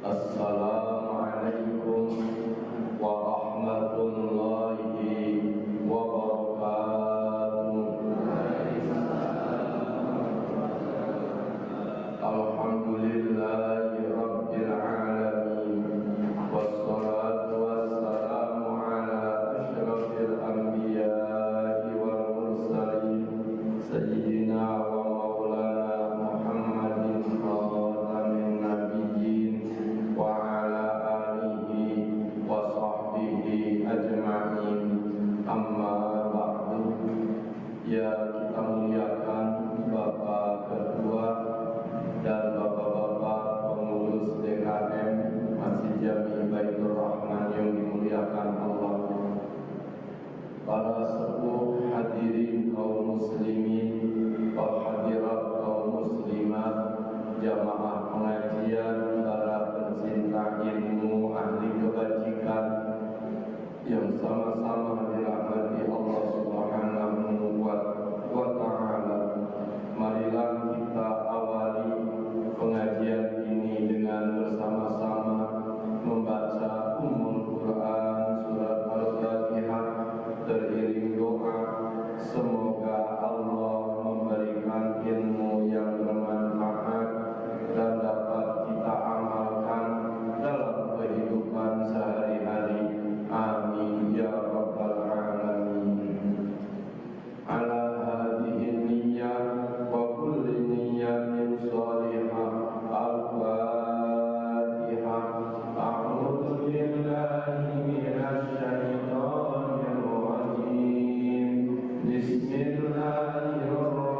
Assalamualaikum warahmatullahi wabarakatuh. Alhamdulillahi rabbil alamin, wassalatu wassalamu ala asyrafil anbiya'i wal mursalin, sayyidina wa maulana Muhammadin khatamin nabiyyin wa ala alihi wa sahbihi ajma'in. Amma ba'du. Ya, kita muliakan Bapak Ketua dan Bapak-bapak pengurus DKM Masjid Jami Baitur Rahman yang dimuliakan Allah, para sepuh hadirin kaum muslimin, para hadirat kaum muslimat, jamaah pengajian, para pencinta ilmu, ahli kebajikan yang sama-sama dirahmati Allah Subhanahu wa ta'ala. Marilah kita awali pengajian ini dengan bersama-sama membaca Ummul Quran surat Al-Fatihah teriring doa. Semoga Allah memberikan ilmu yang bermanfaat dan dapat kita amalkan dalam kehidupan sehari-hari. Amin ya rabbal alamin. Ala hadhihi niyyah wa kulli niyyatin shalihah. Al-Fatihah. A'udzu billahi minasy syaithanir rajim. Bismillahirrahmanirrahim.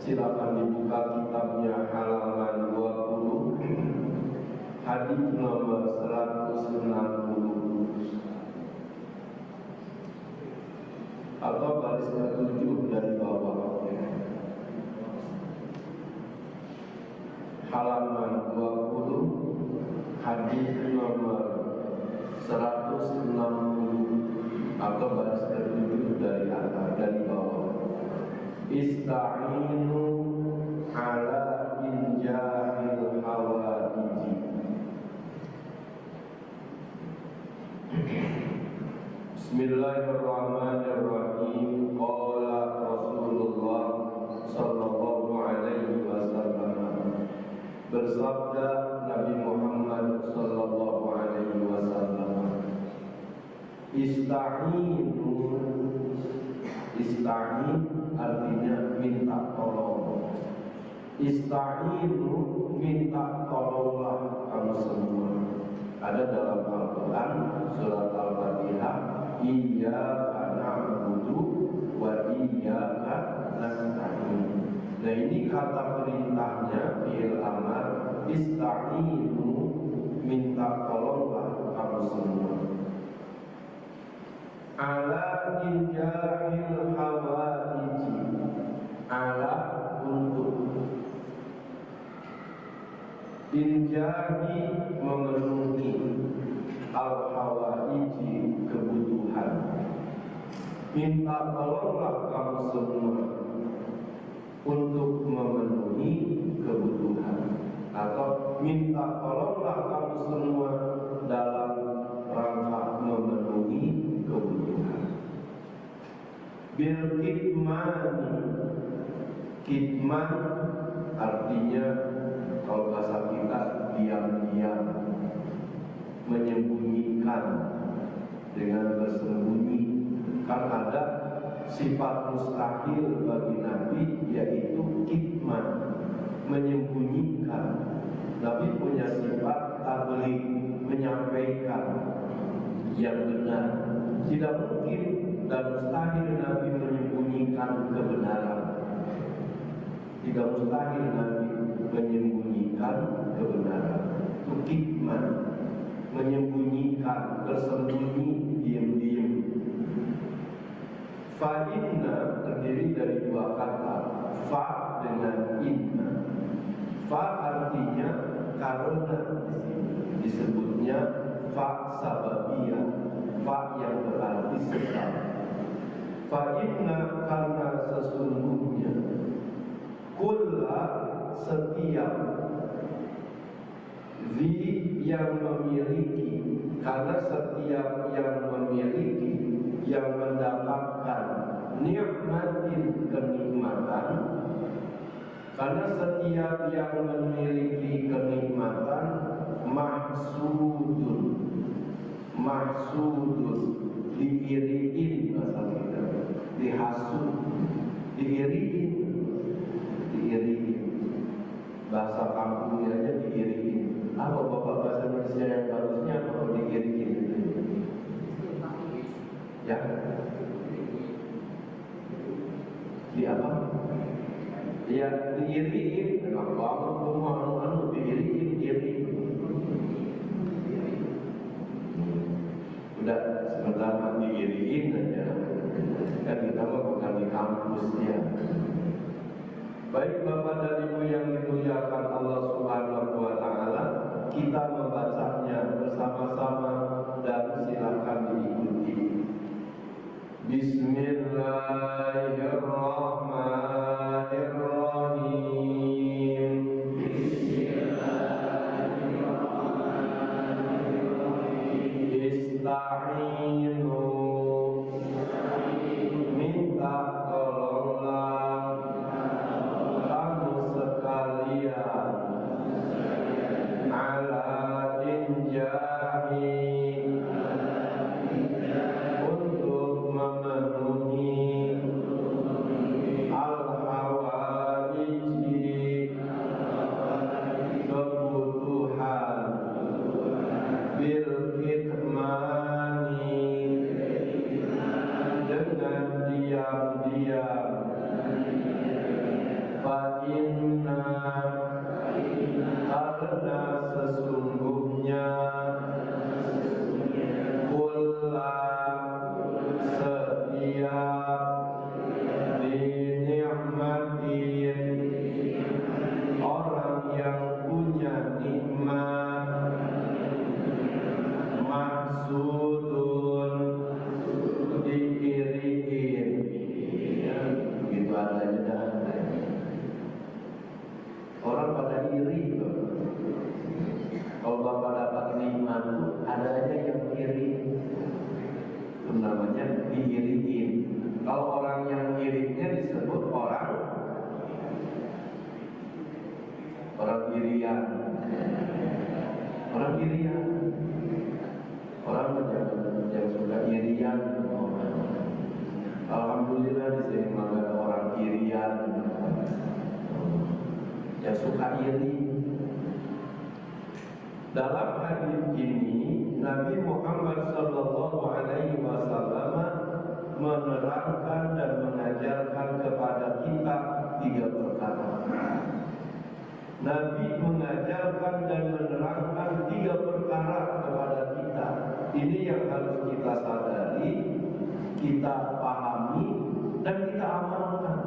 silakan dibuka kitabnya halaman 20, hadis nomor 160 atau baris ke-7 dari bawah. Halaman 20, hadis nomor 160 atau baris ke-7 dari atas, dari bawah. Ista'inu ala injahil hawadiji. Bismillahirrahmanirrahim. Qala Rasulullah sallallahu alaihi wasallam. Bersabda Nabi Muhammad sallallahu alaihi wasallam, Ista'inu. Ista'in artinya minta tolong. Ista'inu, minta tolonglah kamu semua. Ada dalam Al-Quran surat Al-Fatihah, Iyyaka na'budu wa iyyaka nasta'in. Nah ini kata perintahnya fi'il amar, Ista'inu, minta tolonglah kamu semua. Ala injahil hawaiji, ala untuk, injahi memenuhi, al hawaiji kebutuhan. Minta tolonglah kamu semua untuk memenuhi kebutuhan, atau minta tolonglah kamu semua dalam rangka memenuhi kebutuhan. Bil kitmani, kitman artinya kalau bahasa kita diam-diam, menyembunyikan, dengan bersembunyi. Kan ada sifat mustahil bagi Nabi, yaitu kitman, menyembunyikan. Nabi punya sifat tabligh, menyampaikan yang benar. Tidak mungkin dan mustahil Nabi menyembunyikan kebenaran. Tidak mustahil Nabi menyembunyikan kebenaran. Itu kitman, menyembunyikan, bersembunyi, diam-diam. Fa inna terdiri dari dua kata, fa dengan inna. Fa artinya karena, disebutnya fa sababiyah, fa yang berarti sebab. Fa inna karena sesungguhnya, kulla setiap, zi yang memiliki, karena setiap yang memiliki, yang mendapatkan nikmatin kenikmatan, karena setiap yang memiliki kenikmatan mahsudun, mahsudun, diiriin bahasa kita, dihasud, diiriin, diiriin, bahasa kampungnya aja diiriin. Apa bapak bahasa Indonesia yang bagusnya kalau diiriin? Ya, di apa? Ya diiriin, enak banget semua anu diiriin, diiriin. Udah sebentar diiriin aja. Kan kita mau bukan di kampus ya. Baik Bapak dan Ibu yang dimuliakan Allah Subhanahu wa Ta'ala, kita membacanya bersama-sama dan silakan diikuti. Bismillahirrahmanirrahim. Bismillahirrahmanirrahim. Ista'inu, minta tolonglah kamu sekalian, ala injahi, untuk memenuhi, al-hawaiji, kebutuhan, bil kitmani, dengan diam-diam, Fa'inna karena sesungguhnya kulla setiap dinikmatin orang yang punya nikmat maksudun diiriin ya, gitu adanya dah. Orang pada iri tuh. Kalau bapak dapat nikmat tuh ada aja yang iri. Itu namanya diiriin. Kalau orang yang irinya disebut orang irian. Orang irian. Orang yang suka irian. Alhamdulillah di sini ada orang irian yang suka iri. Dalam hadis ini Nabi Muhammad SAW menerangkan dan mengajarkan kepada kita 3 perkara. Nabi mengajarkan dan menerangkan 3 perkara kepada kita. Ini yang harus kita sadari, kita pahami, dan kita amalkan.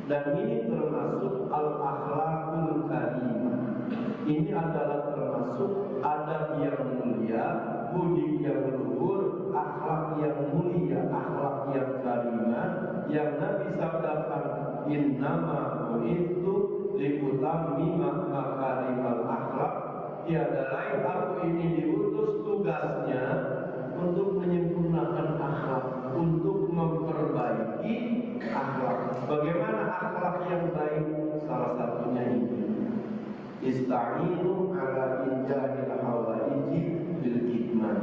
Dan ini termasuk al-akhlaqul karimah. Ini adalah termasuk adab yang mulia, budi yang luhur, akhlak yang mulia, akhlak yang karimah, yang Nabi sabdakan, innama bu'ithu liutammima makarimal akhlak. Tiada lain aku ini diutus tugasnya untuk menyempurnakan akhlak, untuk memperbaiki akhlak. Bagaimana akhlak yang baik? Salah satunya ini, ista'inu ala injahil hawaiji bil hikmah.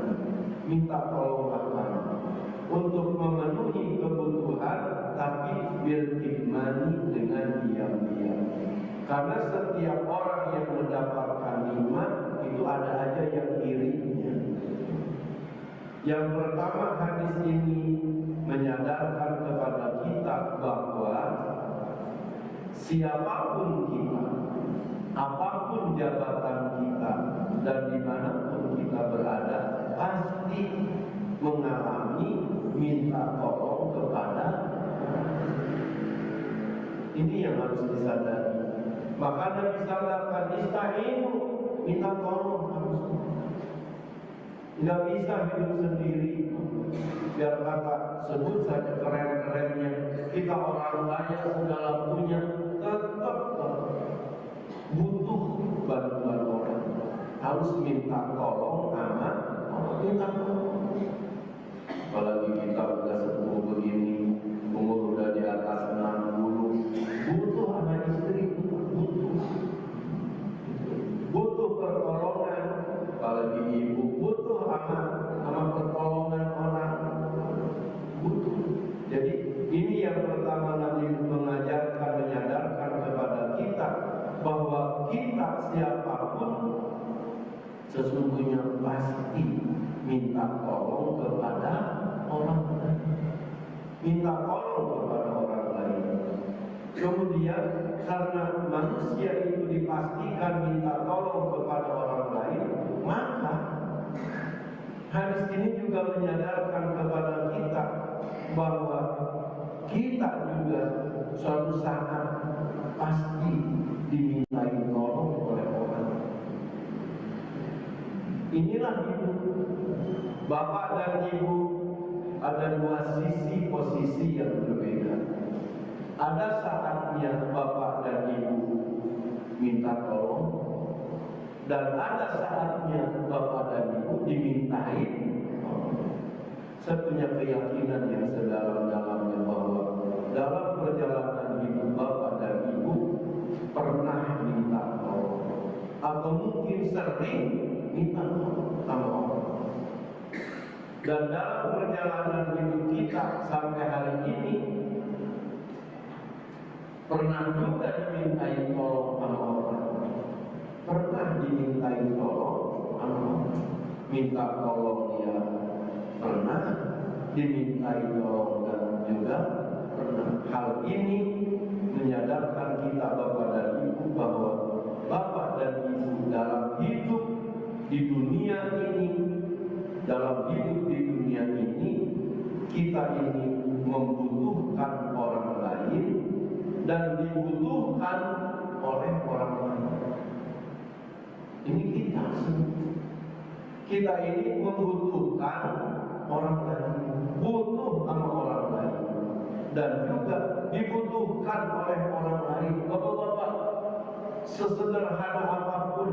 Minta tolonglah kamu untuk memenuhi kebutuhan, tapi bil hikmani, dengan diam-diam. Karena setiap orang yang mendapatkan nikmat itu ada aja yang irinya. Yang pertama, hadis ini menyadarkan kepada kita bahwa siapapun kita, apapun jabatan kita, dan dimanapun kita berada, pasti mengalami minta tolong kepada. Ini yang harus disadari. Maka Nabi sampaikan, ista'inu, minta tolong harus. Nggak bisa hidup sendiri. Biar kata sebut saja keren-kerennya, kita orang kaya segala punya, tetap butuh bantuan orang. Harus minta tolong sama orang, minta tolong. Apalagi kita udah sepuh begini, umur udah di atas 60, butuh anak istri, butuh pertolongan. Apalagi ibu butuh sama pertolongan orang, butuh. Jadi ini yang pertama Nabi mengajarkan, menyadarkan kepada kita bahwa kita siapapun sesungguhnya pasti minta tolong kepada orang lain, minta tolong kepada orang lain. Kemudian karena manusia itu dipastikan minta tolong kepada orang lain, maka hadis ini juga menyadarkan kepada kita bahwa kita juga suatu saat pasti dimintai tolong oleh orang. Inilah hidup. Bapak dan ibu ada 2 sisi posisi yang berbeda. Ada saatnya bapak dan ibu minta tolong, dan ada saatnya bapak dan ibu dimintai tolong. Saya punya keyakinan yang sedalam-dalamnya bahwa dalam perjalanan hidup bapak dan ibu pernah minta tolong, atau mungkin sering minta tolong sama orang. Dan dalam perjalanan hidup kita sampai hari ini pernah juga dimintai tolong sama orang. Pernah dimintai tolong sama orang. Minta tolong dia pernah, dimintai tolong dan juga pernah. Hal ini mengajarkan kita Bapak dan Ibu bahwa Bapak dan Ibu dalam hidup di dunia ini, kita ini membutuhkan orang lain dan dibutuhkan oleh orang lain. Ini kita ini membutuhkan orang lain, butuh sama orang lain, dan juga dibutuhkan oleh orang lain. Bapak-bapak, sesederhana apapun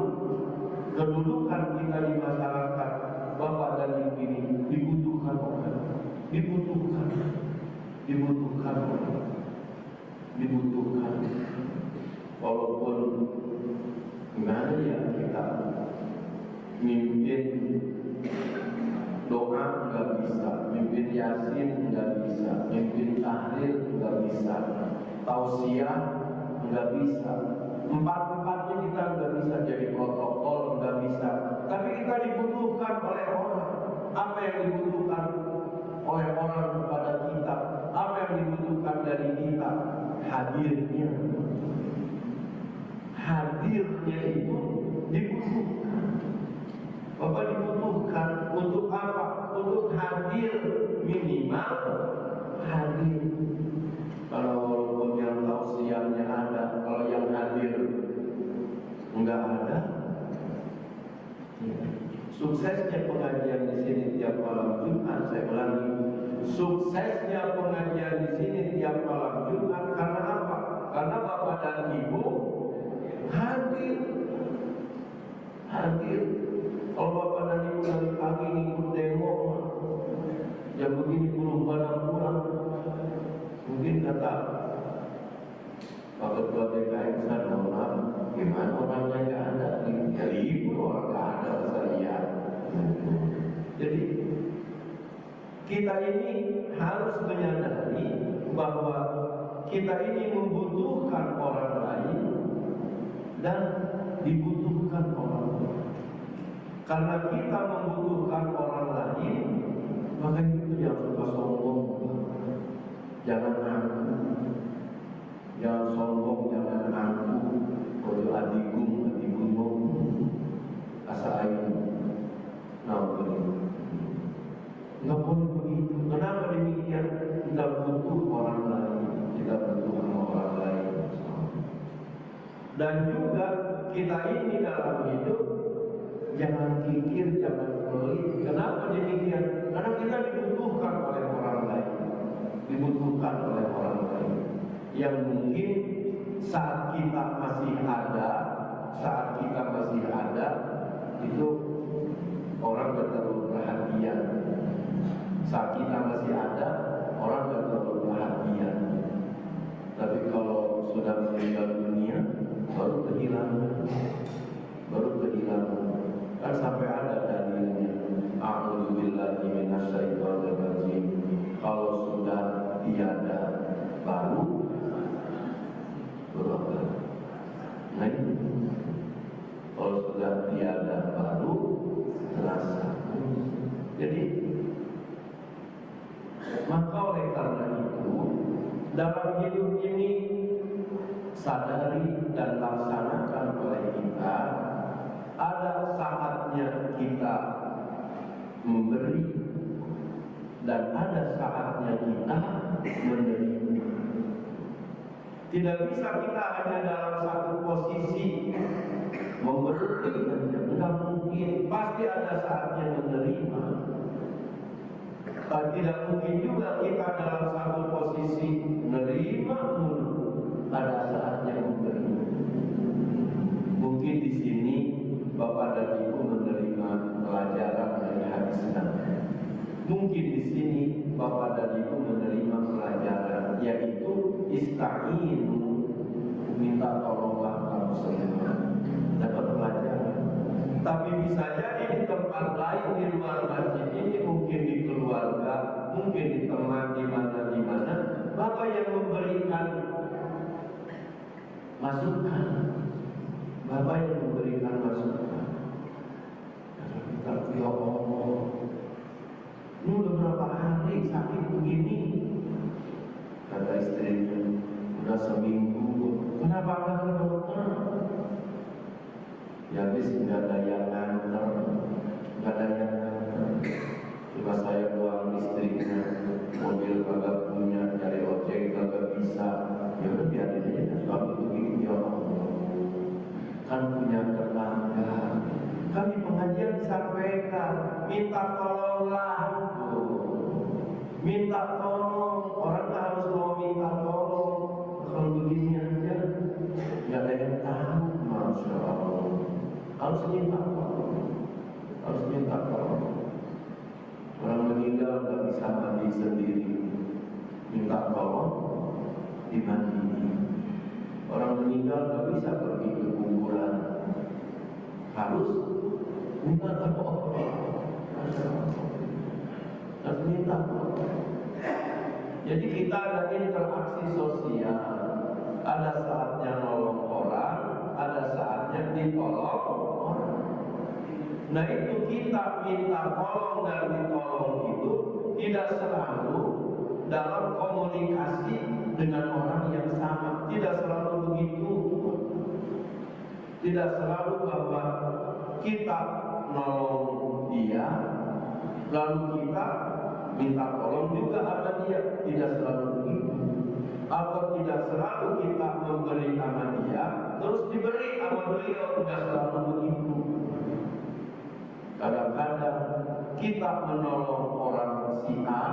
kedudukan kita di masyarakat, Bapak dan Ibu ini dibutuhkan orang, dibutuhkan. Walaupun gimana ya, kita mimpin doa nggak bisa, mimpin yasin nggak bisa, mimpin tahlil nggak bisa, tausiah nggak bisa, empat-empatnya kita nggak bisa, jadi protokol nggak bisa. Tapi kita dibutuhkan oleh orang. Apa yang dibutuhkan oleh orang kepada kita? Apa yang dibutuhkan dari kita? Hadirnya itu dibutuhkan. Bapak dibutuhkan untuk apa? Untuk hadir, minimal hadir. Kalau walaupun yang tausiahnya ada, kalau yang hadir enggak ada. Suksesnya pengajian di sini tiap malam Jumat, saya ulangi, suksesnya pengajian di sini tiap malam Jumat karena apa? Karena Bapak dan Ibu hadir. Kalau Bapak dan Ibu dari pagi ikut demo, jam begini belum pada pulang, mungkin kata Pak Ketua DKM, saya maaf, gimana orangnya nggak ada? Ya libur, orang nggak ada, saya. Jadi kita ini harus menyadari bahwa kita ini membutuhkan orang lain dan dibutuhkan orang lain. Karena kita membutuhkan orang lain, maka itu yang suka sombong, jangan aku. Jangan sombong, jangan aku, ojo adigung, asa ayu. Nah, begitu. Nggak boleh begitu. Kenapa demikian? Kita butuh orang lain, kita butuh sama orang lain. Dan juga kita ini dalam hidup jangan kikir, jangan pelit. Kenapa demikian? Karena kita dibutuhkan oleh orang lain, dibutuhkan oleh orang lain. Yang mungkin saat kita masih ada, itu orang gak terlalu perhatian. Saat kita masih ada, orang gak terlalu perhatian. Tapi kalau sudah meninggal dunia, baru kehilangan. Kan sampai ada dalilnya. A'udzubillahi minasyaitonirrajim. Kalau sudah tiada, baru berapa? Nah itu, kalau sudah tiada baru terasa. Jadi maka oleh karena itu dalam hidup ini sadari dan laksanakan oleh kita, ada saatnya kita memberi dan ada saatnya kita menerima. Tidak bisa kita hanya dalam satu posisi memberi, tidak mungkin. Pasti ada saatnya menerima. Tidak mungkin juga kita dalam satu posisi menerima, ada saatnya memberi. Mungkin di sini Bapak dan Ibu menerima pelajaran dari hadis Nabi. Mungkin di sini Bapak dan Ibu menerima pelajaran, yaitu ista'inu, minta tolonglah kamu semua, dapat pelajaran. Tapi bisa jadi di tempat lain di luar masjid ini, mungkin di keluarga, mungkin di teman, di mana, Bapak yang memberikan masukan, Bapak yang memberikan masukan. Kita, ya Allah, ini udah berapa hari sakit begini? Kata istrinya, udah seminggu. pada ke dokter. Ya habis nggak ada yang nganter, nggak ada yang nganter. Cuma saya doang, istrinya mobil kagak punya, cari ojek kagak bisa. Ya udah biarin aja, suami begini ya Allah. Kan punya tetangga. Kami pengajian disampaikan, minta tolonglah. Minta tolong, orang tak harus mau minta tolong. Kalau begini aja, nggak ada yang tahu, masya Allah. Harus minta tolong, harus minta tolong. Orang meninggal nggak bisa mandi sendiri, minta tolong dimandiin. Orang meninggal nggak bisa pergi ke kuburan, harus minta tolong. Harus minta tolong. Jadi kita ada interaksi sosial. Ada saatnya nolong orang, ada saatnya ditolong orang. Nah itu kita minta tolong dan ditolong itu tidak selalu dalam komunikasi dengan orang yang sama. Tidak selalu begitu. Tidak selalu bahwa kita nolong dia, lalu kita minta tolong juga sama dia. Tidak selalu begitu. Atau tidak selalu kita memberi sama dia, terus diberi sama beliau. Tidak selalu begitu. Kadang-kadang kita menolong orang si A,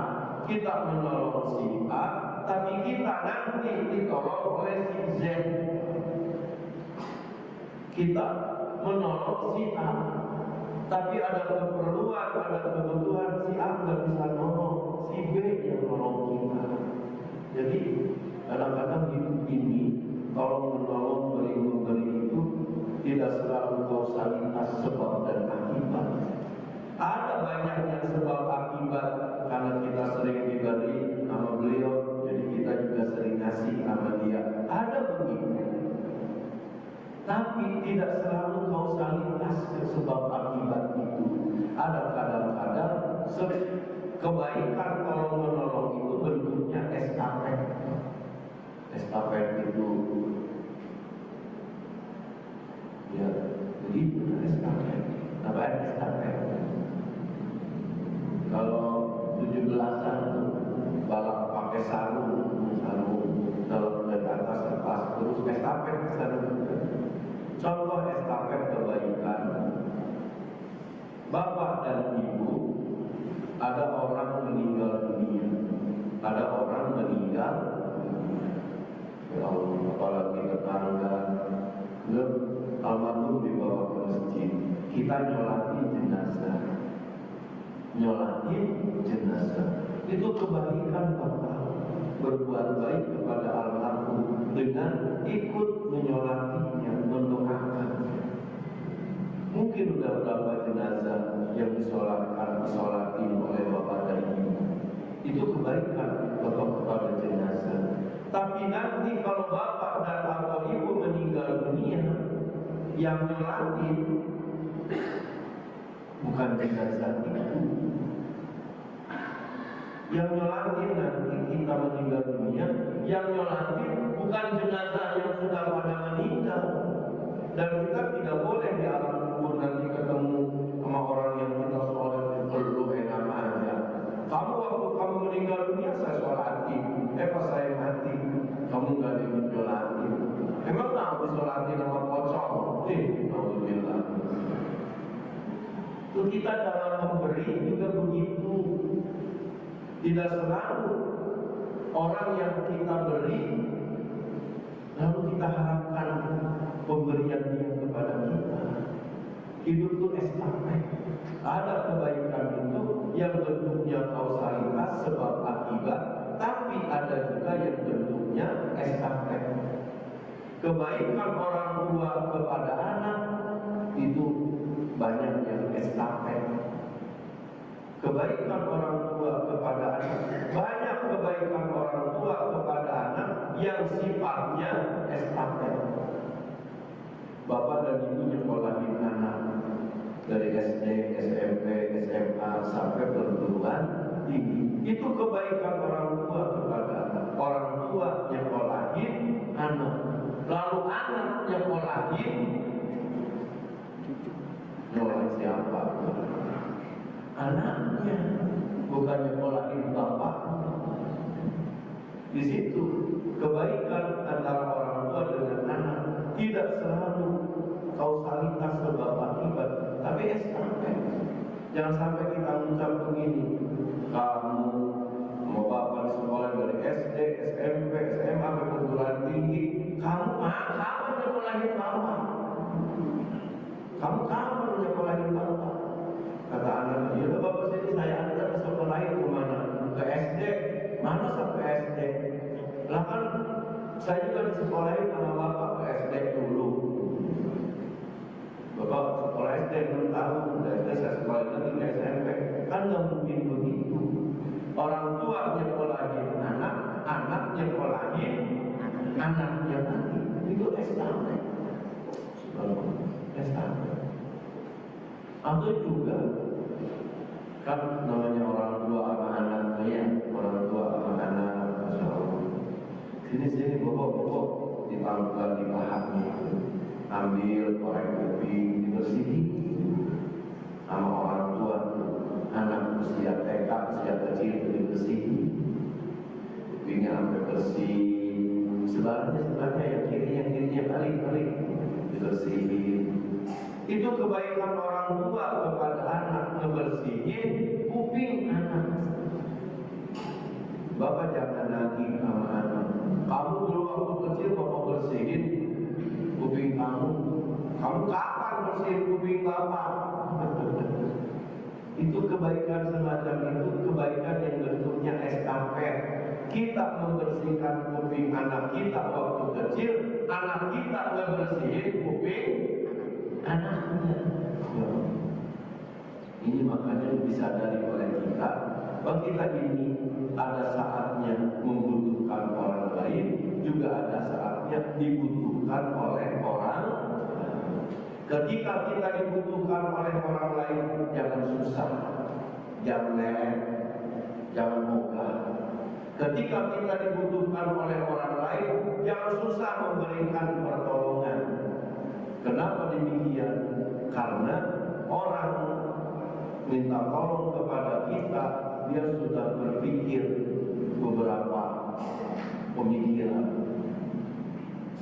kita menolong si A, tapi kita nanti ditolong oleh si Z. Kita menolong si A, tapi ada keperluan, ada kebutuhan si A nggak bisa nolong, si B yang nolong kita. Jadi kadang-kadang hidup ini tolong menolong, beri memberi itu tidak selalu kausalitas sebab dan akibat. Ada banyaknya sebab akibat karena kita sering diberi sama beliau, jadi kita juga sering ngasih sama dia. Ada begitu. Tapi tidak selalu kausalitas sebab akibat itu. Ada kadang-kadang kebaikan tolong menolong itu bentuknya estafet. Estafet itu ya begitu estafet. Namanya estafet. Kalau 17-an balap pakai sarung kalau dari atas ke atas terus estafet sarung. Contoh estafet kebaikan. Bapak dan ibu, ada orang meninggal dunia, ada orang meninggal dunia. Ya Allah, apalagi tetangga, almarhum dibawa ke masjid, kita nyolati jenazah. Itu kebaikan Bapak, berbuat baik kepada almarhum dengan ikut menyolatinya, mendoakan. Mungkin sudah berapa jenazah yang disolati oleh Bapak dan Ibu. Itu kebaikan Bapak kepada jenazah. Tapi nanti kalau Bapak dan atau Ibu meninggal dunia, yang nyolatin bukan jenazah itu. Yang nyolatin nanti kita meninggal dunia, yang nyolatin bukan jenazah yang sudah pada meninggal. Dan kita tidak boleh di alam kubur nanti ketemu sama orang yang kita sholat perlu enak aja. Kamu waktu kamu meninggal dunia saya sholati, pas saya mati kamu nggak dimenjolati. Emang nggak disolati sama pocong? Alhamdulillah. Itu kita dalam memberi juga begitu. Tidak selalu orang yang kita beri lalu kita harapkan pemberian dia kepada kita. Hidup itu estafet. Ada kebaikan itu yang bentuknya kausalitas sebab akibat, tapi ada juga yang bentuknya estafet. Kebaikan orang tua kepada anak itu banyak yang estafet. Kebaikan orang tua kepada anak, banyak kebaikan orang tua kepada anak yang sifatnya estafet. Bapak dan ibu nyekolahin anak dari SD, SMP, SMA sampai perguruan tinggi. Itu kebaikan orang tua kepada anak. Orang tua nyekolahin anak. lalu anak yang lahir nyolahin siapa? Anaknya, bukannya nyolahin bapak. Di situ kebaikan antara orang tua dengan anak tidak selalu kausalitas sebab akibat, tapi estafet. Jangan sampai kita ucap begini, kamu mau bapak di sekolah dari SD, SMP, SMA, perguruan tinggi, kamu kapan nyekolahin bapak? Kamu kapan nyekolahin bapak? Kata anak, ya bapak sini saya antar ke sekolahin kemana? Ke SD, mana sampai SD? Lah kan saya juga disekolahin sama bapak ke SD dulu. Bapak sekolah SD 6 tahun, dari SD saya sekolah lagi ke SMP. Kan nggak mungkin begitu. Orang tua nyekolahin anak, anak nyekolahin anaknya nanti. Itu estafet. Estafet. Atau juga kan namanya orang tua sama anaknya, orang tua sama anak, masya Allah. Sini bobok ditangkap di pahanya, ambil korek kuping dibersihin sama orang tua. Anak usia TK, usia kecil itu dibersihin, kupingnya sampai bersih. Sebenarnya yang kirinya kali dibersihin. Itu kebaikan orang tua kepada anak, ngebersihin kuping anak. Bapak jangan nagih sama anak. Kamu dulu waktu kecil bapak bersihin kuping kamu. Kamu kapan bersihin kuping bapak? Itu kebaikan semacam itu, kebaikan yang bentuknya estafet. Kita membersihkan kuping anak kita waktu kecil, anak kita ngebersihin kuping anaknya. Ini makanya disadari oleh kita bahwa kita ini ada saatnya membutuhkan orang lain, juga ada saatnya dibutuhkan oleh orang. Ketika kita dibutuhkan oleh orang lain, jangan susah, jangan leleh, jangan mogah. Ketika kita dibutuhkan oleh orang lain, jangan susah memberikan pertolongan. Kenapa demikian? Karena orang minta tolong kepada kita, dia sudah berpikir beberapa pemikiran.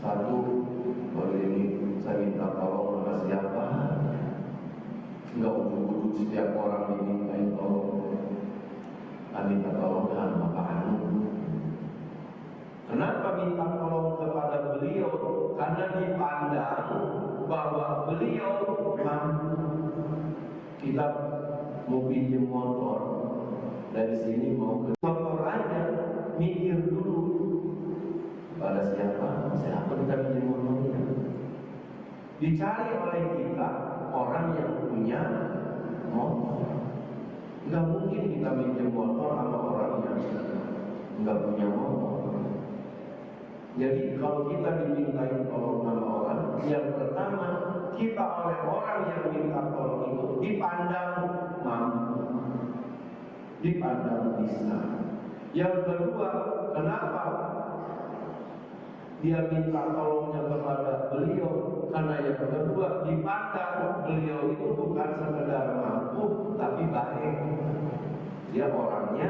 Satu, kalau ini saya minta tolong sama siapa? Enggak ujuk-ujuk setiap orang dimintain tolong. Saya minta tolong dengan Bapak Anu. Kenapa minta tolong kepada beliau? Karena dipandang bahwa beliau mampu. Kita mau pinjam motor dari sini mau ke motor aja, mikir dulu pada siapa kita pinjam motornya. Dicari oleh kita orang yang punya motor. Nggak mungkin kita pinjam motor sama orang yang nggak punya motor. Jadi kalau kita dimintain tolong sama orang, yang pertama kita oleh orang yang minta tolong itu dipandang mampu, dipandang bisa. Yang kedua, kenapa dia minta tolongnya kepada beliau? Karena yang kedua dipandang beliau itu bukan sekedar mampu, tapi baik. Dia orangnya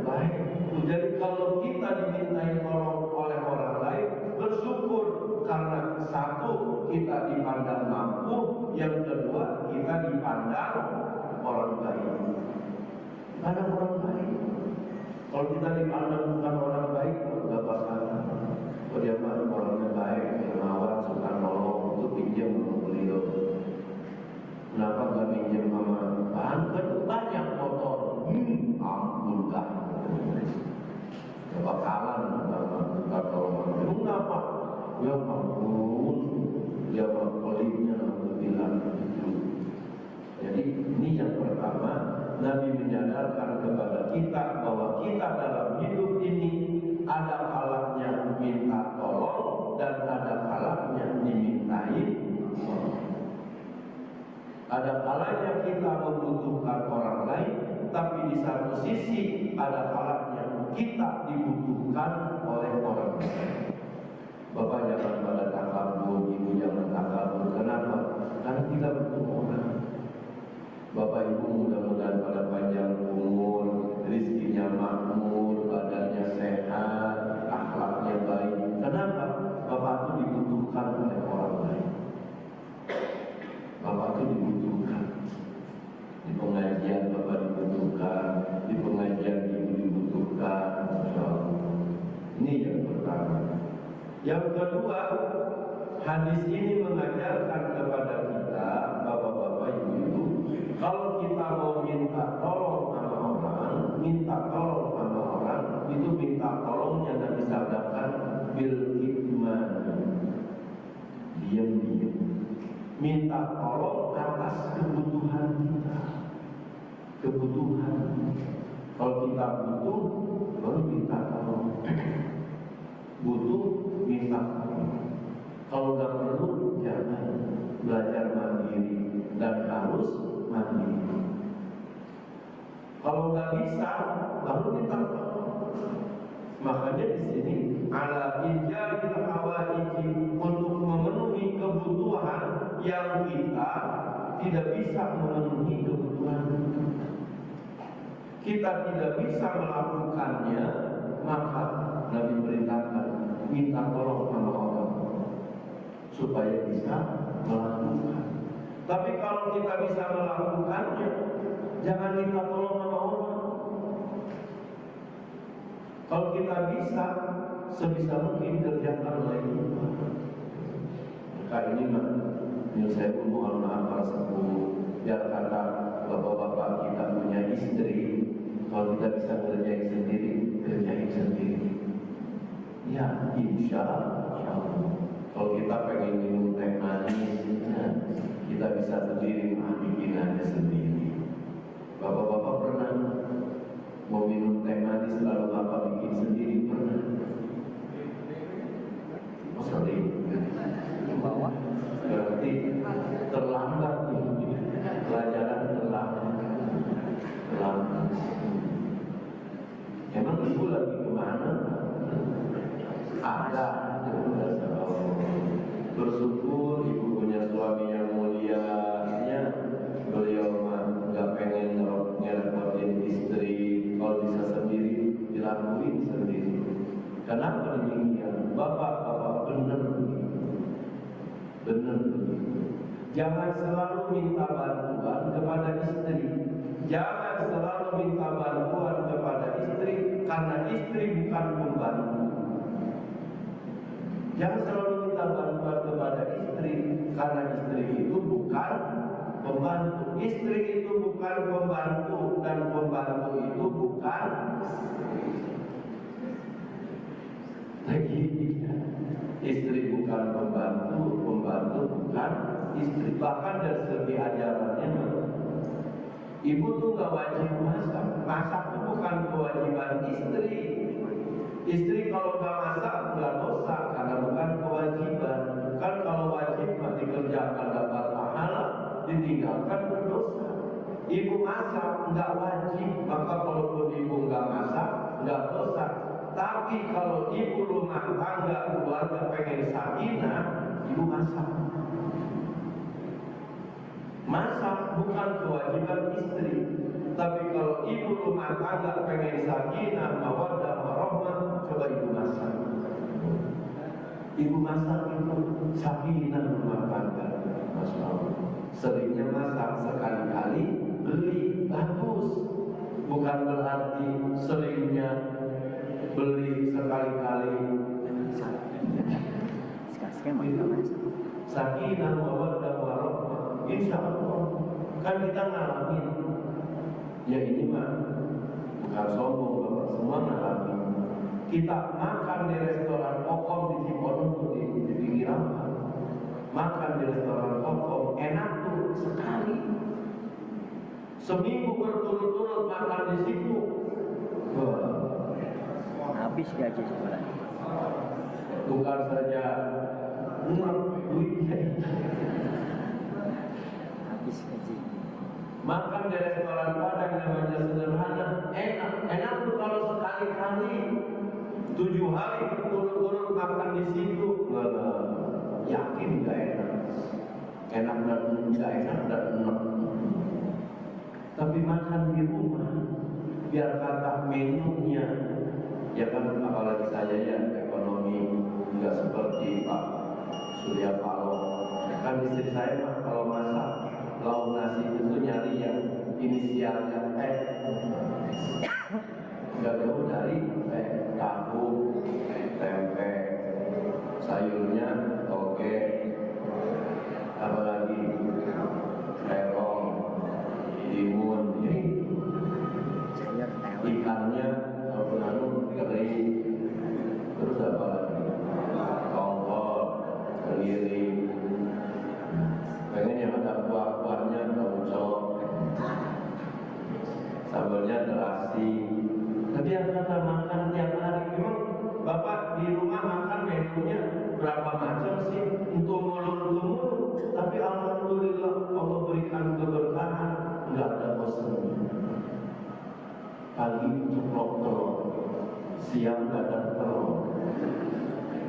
baik. Jadi kalau kita dimintai tolong oleh orang lain, bersyukur karena satu kita dipandang mampu, yang kedua kita dipandang orang baik. Pandang orang baik. Kalau kita dipandang bukan orang baik, nggak bakal. Kalau dia orangnya baik, dermawan, suka nolong, itu pinjam sama beliau. Kenapa nggak pinjam sama banyak motor? Ampun dah. Gak bakalan sama tolong. Kenapa? Ya ampun, dia pelimnya bilang itu. Jadi ini yang pertama, Nabi menyadarkan kepada kita bahwa kita dalam hidup ini ada kalanya minta tolong dan ada kalanya dimintai tolong. Ada kalanya kita membutuhkan orang lain, tapi di satu sisi ada kalanya kita dibutuhkan oleh orang lain. Bapak jangan pada Kenapa? Karena kita butuh orang. Bapak Ibu mudah-mudahan pada panjang umur, rezekinya makmur, badannya sehat, akhlaknya baik. Kenapa? Bapak itu dibutuhkan oleh orang lain. Bapak itu dibutuhkan. Di pengajian Bapak dibutuhkan, di pengajian Ibu dibutuhkan. Ini yang pertama. Yang kedua, hadis ini mengajarkan kepada kita, bapak-bapak, ibu-ibu, kalau kita mau minta tolong sama orang, itu minta tolongnya dan disabdakan bil hikmah, diam-diam. Minta tolong atas kebutuhan kita. Kebutuhan. Kalau kita butuh, baru minta tolong. Butuh, minta tolong. Kalau nggak perlu, jangan. Belajar mandiri dan harus mandiri. Kalau nggak bisa, baru minta tolong. Makanya di sini ala ijabil hawaiji, untuk memenuhi kebutuhan yang kita tidak bisa memenuhi kebutuhan kita tidak bisa melakukannya, maka Nabi perintahkan minta tolong sama orang supaya bisa melakukan. Tapi kalau kita bisa melakukannya, jangan minta tolong sama orang. Kalau kita bisa, sebisa mungkin kerjakan oleh kita. Maka ini saya pun mohon maaf para sepuh, biar kata bapak-bapak kita punya istri, kalau kita bisa kerjain sendiri, kerjain sendiri. Ya, insya Allah. Kalau kita pengen minum teh manis, kita bisa sendiri, bikin aja sendiri. Bapak-bapak pernah mau minum teh manis lalu bapak bikin sendiri, pernah? Oh, sering. Bawah. Berarti terlambat nih, pelajaran terlambat. Emang ibu lagi kemana? Ada. Bersyukur ibu punya suami yang mulia. Beliau mah nggak pengen ngerepotin istri. Kalau bisa sendiri, dilakuin sendiri. Kenapa demikian? Bapak benar begitu. Jangan selalu minta bantuan kepada istri. Jangan selalu minta bantuan kepada istri, karena istri bukan pembantu. Jangan selalu minta bantuan kepada istri, karena istri itu bukan pembantu. Istri itu bukan pembantu, dan pembantu itu bukan lagi. Istri bukan pembantu, pembantu bukan istri. Bahkan dari segi ajarannya, ibu tuh gak wajib masak. Masak itu bukan kewajiban istri. Istri kalau gak masak gak dosa, karena bukan kewajiban. Kan kalau wajib dikerjakan dapat pahala, ditinggalkan berdosa. Ibu masak gak wajib, maka kalaupun ibu gak masak gak dosa. Tapi kalau ibu rumah tangga keluarga pengen sakinah, ibu masak. Masak bukan kewajiban istri. Tapi kalau ibu rumah tangga pengen sakinah, mawaddah, warahmah, coba ibu masak. Ibu masak itu sakinah rumah tangga. Masya Allah. Seringnya masak, sekali-kali beli, bagus. Bukan berarti seringnya beli sekali-kali. Sakinah, mawaddah, warahmah. Insya Allah. Kan kita ngalamin. Ya ini mah bukan sombong, bapak semua ngalamin. Kita makan di restoran Kokom di Cikoneng tuh di pinggir apa? Makan di restoran Kokom enak tuh sekali. Seminggu berturut-turut makan di situ. Habis gaji sebulan. Bukan saja duitnya. Habis gaji. Makan di restoran Padang namanya sederhana, enak tuh kalau sekali-kali 7 hari berturut-turut makan di situ, yakin gak enak. enak dan tidak enak dan enak. Tapi makan di rumah, biar kata menunya, ya kan apalagi saya ya ekonomi nggak seperti Pak Surya Paloh. Kan istri saya mah kalau masak lauk nasi itu nyari yang inisialnya T, nggak jauh dari tahu, tempe, sayurnya toge, apalagi terong, timun, ini Sayur tewe. ikannya anu kering, terus apa lagi? Tongkol, keliling. Pengen yang ada kuah-kuahnya, tauco, sambalnya terasi. Tapi yang kata makan tiap hari, memang Bapak di rumah makan menunya berapa macam sih? Untuk mulut. Tapi alhamdulillah Allah berikan keberkahan, nggak ada bosannya. Pagi ceplok telur, siang dadar telur,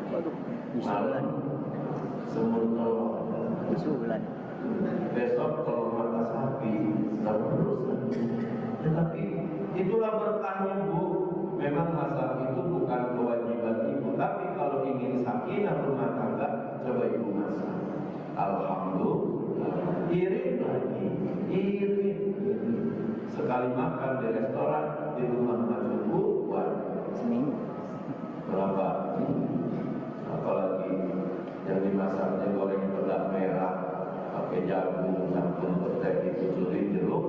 Waduh, malam semur telur, isulan. besok telur mata sapi, terus. Tetapi itulah berkahnya Bu. Memang masak itu bukan kewajiban ibu, tapi kalau ingin sakinah rumah tangga, coba ibu masak. Alhamdulillah, irit lagi, irit. Sekali makan di restoran, di rumah maju buat Seminggu. berapa? Apalagi yang dimasaknya goreng pedas merah, pakai jagung, campur petai, dikucurin jeruk,